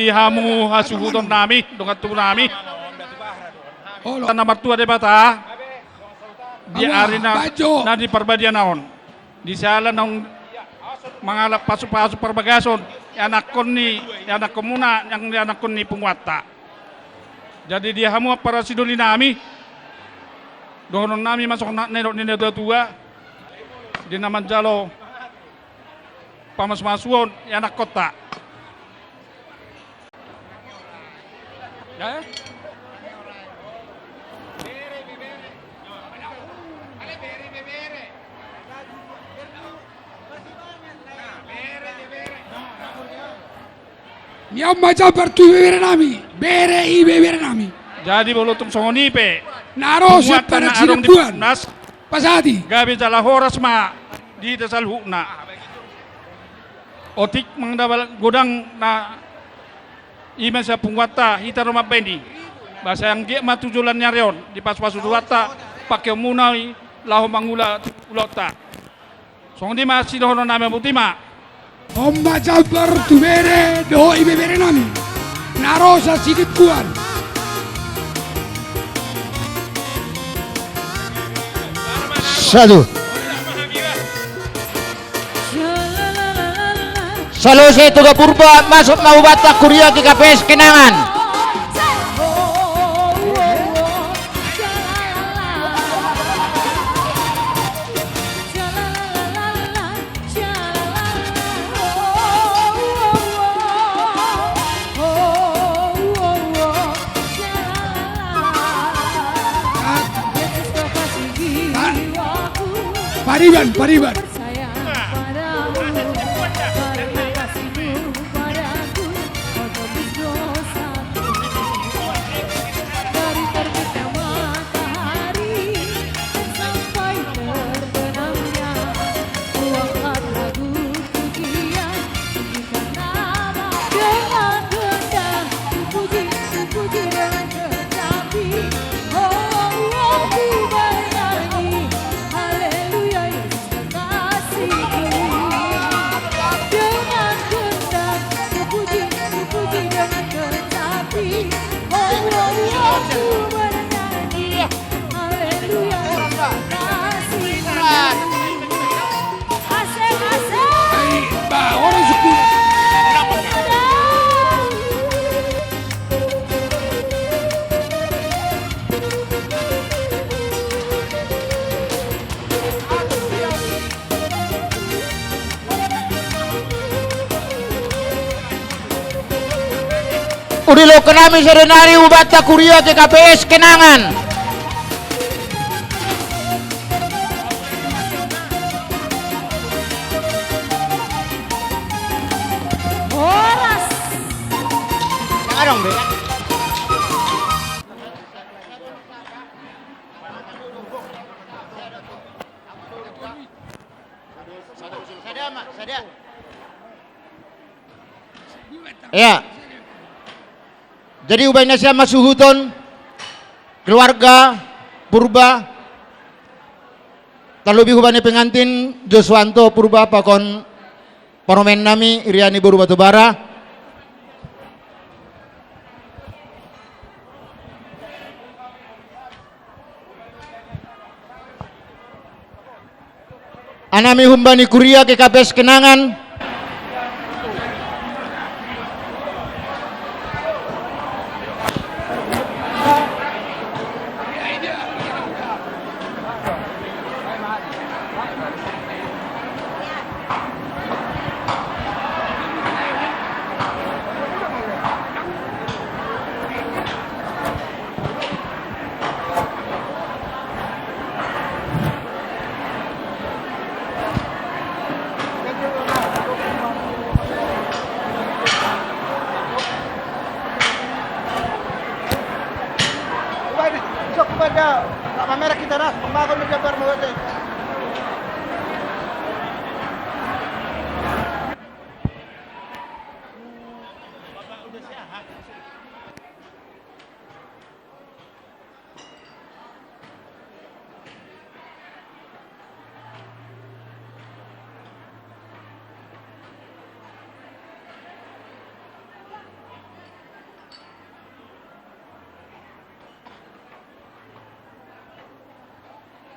di hamu hasuhuton nami dongat tu nami nomor 2 de bata di arena na di perbadian naon di salah nong mangalap pasu-pasu perbagason anak koni anak komuna yang anak koni pungwata jadi dia hamu para sidoli nami donon nami masuk nenok ni tua di nama jalo pamas-masuon anak kota ya Niam macam bertu bebere nami, bebere nami. Jadi bolotung songoni pe. Naro separa Cirebon. Nas Pasadi. gabi jala horas ma di desal hukna. Otik mengdabal godang na iman sa pungwata hita rumah bendi. Bahasa yang dia matujulan nyarion di pas-pas wata pakai munai lahu mangula ulota. Songi masih dohono nama mutima. Omba jabar tu bere doi bebere nami. Narosa sidip kuan. Satu. Salose Tuga Purba masuk Mawabata Kuria ke KPS Kenangan. Pariban. Udilo kenami serenari Ubata Kuria ke KPS Kenangan. Horas. Sekarang deh. Ya. Jadi ubay na siya masuhuton keluarga Purba terlebih ubay ni pengantin Joswanto Purba pakon paromen nami Iriani Buru Batubara anami humbani kuria ke KPS Kenangan. Kepada kamera kita ras membangun menjabar mewajah.